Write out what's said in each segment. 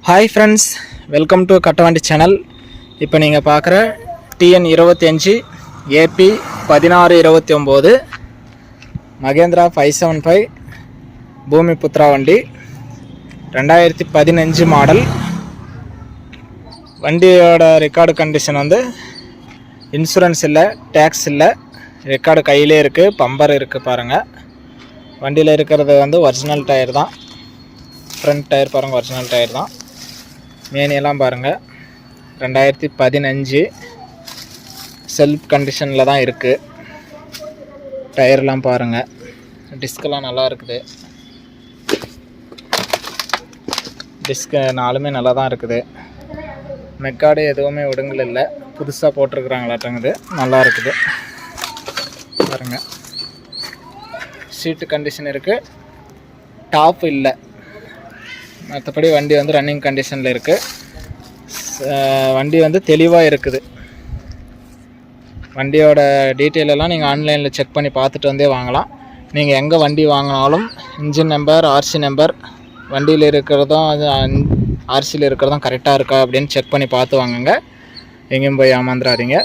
Hi friends, welcome to Kattavandi channel. இப்போ நீங்கள் பார்க்குற TN 25 AP 1629 மகேந்திரா 575 பூமிபுத்ரா வண்டி 2015 மாடல். வண்டியோட ரெக்கார்டு கண்டிஷன் வந்து இன்சூரன்ஸ் இல்லை, டேக்ஸ் இல்லை, ரெக்கார்டு கையிலே இருக்குது, பம்பர் இருக்குது பாருங்கள். வண்டியில் இருக்கிறது வந்து ஒரிஜினல் டயர் தான். ஃப்ரண்ட் டயர் பாருங்கள், ஒரிஜினல் டயர் தான். மேனியெல்லாம் பாருங்கள், 2015 செல்ஃப் கண்டிஷனில் தான் இருக்குது. டயர்லாம் பாருங்கள், டிஸ்கெல்லாம் நல்லா இருக்குது. டிஸ்க்கு நாலுமே நல்லா தான் இருக்குது. மெக்காடு எதுவுமே ஒடுங்கல் இல்லை, புதுசாக போட்டிருக்குறாங்களாட்டங்குது, நல்லா இருக்குது பாருங்கள். சீட்டு கண்டிஷன் இருக்குது, டாப் இல்லை. மற்றபடி வண்டி வந்து ரன்னிங் கண்டிஷனில் இருக்குது. வண்டி வந்து தெளிவாக இருக்குது. வண்டியோட டீட்டெயிலெல்லாம் நீங்கள் ஆன்லைனில் செக் பண்ணி பார்த்துட்டு வந்தே வாங்கலாம். நீங்கள் எங்கே வண்டி வாங்கினாலும் இன்ஜின் நம்பர், ஆர்சி நம்பர், வண்டியில் இருக்கிறதும் ஆர்சியில் இருக்கிறதும் கரெக்டாக இருக்கா அப்படின்னு செக் பண்ணி பார்த்து வாங்குங்க. எங்கேயும் போய் ஏமாந்துடாதீங்க.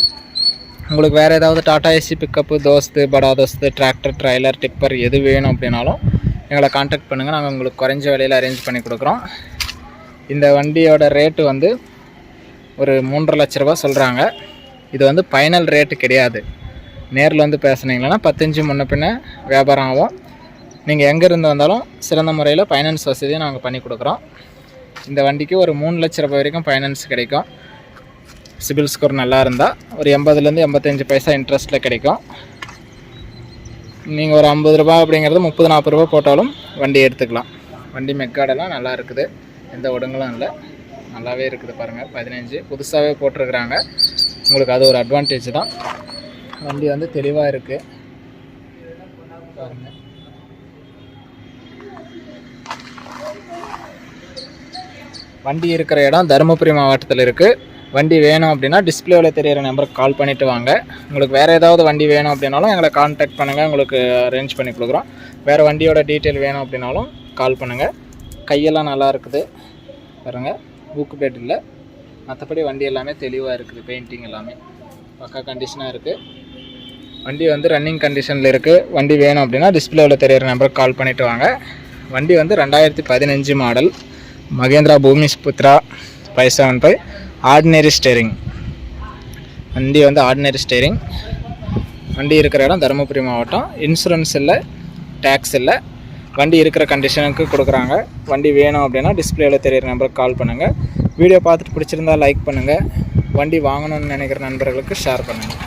உங்களுக்கு வேறு ஏதாவது டாடா ஏசி பிக்கப்பு, தோஸ்து, படா தோஸ்து, டிராக்டர், ட்ரைலர், டிப்பர் எது வேணும் அப்படின்னாலும் எங்களை காண்டாக்ட் பண்ணுங்கள். நாங்கள் உங்களுக்கு குறைஞ்ச விலையில் அரேஞ்ச் பண்ணி கொடுக்குறோம். இந்த வண்டியோட ரேட்டு வந்து ஒரு 3.5 லட்ச ரூபா சொல்கிறாங்க. இது வந்து ஃபைனல் ரேட்டு கிடையாது. நேரில் வந்து பேசுனீங்கன்னா 10 முன்ன பின்ன வியாபாரம் ஆகும். நீங்கள் எங்கேருந்து வந்தாலும் சிறந்த முறையில் ஃபைனான்ஸ் வசதியை நாங்கள் பண்ணி கொடுக்குறோம். இந்த வண்டிக்கு ஒரு 3 லட்ச ரூபாய் வரைக்கும் ஃபைனான்ஸ் கிடைக்கும். சிபில் ஸ்கோர் நல்லா இருந்தால் ஒரு 80லேருந்து 85 பைசா இன்ட்ரெஸ்ட்டில் கிடைக்கும். நீங்கள் ஒரு 50 ரூபா அப்படிங்கிறது 30-40 ரூபா போட்டாலும் வண்டி எடுத்துக்கலாம். வண்டி மெக்காடெல்லாம் நல்லா இருக்குது, எந்த ஒடுங்களும் இல்லை, நல்லாவே இருக்குது பாருங்கள். 15 புதுசாகவே போட்டிருக்கிறாங்க. உங்களுக்கு அது ஒரு அட்வான்டேஜ் தான். வண்டி வந்து தெளிவாக இருக்குது பாருங்கள். வண்டி இருக்கிற இடம் தருமபுரி மாவட்டத்தில் இருக்குது. வண்டி வேணும் அப்படின்னா டிஸ்பிளேவில் தெரியிற நம்பருக்கு கால் பண்ணிவிட்டு வாங்க. உங்களுக்கு வேறு ஏதாவது வண்டி வேணும் அப்படின்னாலும் எங்களை கான்டாக்ட் பண்ணுங்கள், உங்களுக்கு அரேஞ்ச் பண்ணி கொடுக்குறோம். வேறு வண்டியோட டீட்டெயில் வேணும் அப்படின்னாலும் கால் பண்ணுங்கள். கையெல்லாம் நல்லா இருக்குது பாருங்கள், ஊக்கு பேட் இல்லை. மற்றபடி வண்டி எல்லாமே தெளிவாக இருக்குது. பெயிண்டிங் எல்லாமே பக்கா கண்டிஷனாக இருக்குது. வண்டி வந்து ரன்னிங் கண்டிஷனில் இருக்குது. வண்டி வேணும் அப்படின்னா டிஸ்பிளேவில் தெரியிற நம்பருக்கு கால் பண்ணிவிட்டு வாங்க. வண்டி வந்து 2015 model Mahindra Bhoomiputra 575 ordinary steering. வண்டி வந்து ஆர்டினரி ஸ்டேரிங். வண்டி இருக்கிற இடம் தருமபுரி மாவட்டம். இன்சூரன்ஸ் இல்லை, டேக்ஸ் இல்லை. வண்டி இருக்கிற கண்டிஷனுக்கு கொடுக்குறாங்க. வண்டி வேணும் அப்படின்னா டிஸ்பிளேவில் தெரியிற நம்பருக்கு கால் பண்ணுங்கள். வீடியோ பார்த்துட்டு பிடிச்சிருந்தா லைக் பண்ணுங்கள். வண்டி வாங்கணும்னு நினைக்கிற நண்பர்களுக்கு ஷேர் பண்ணுங்கள்.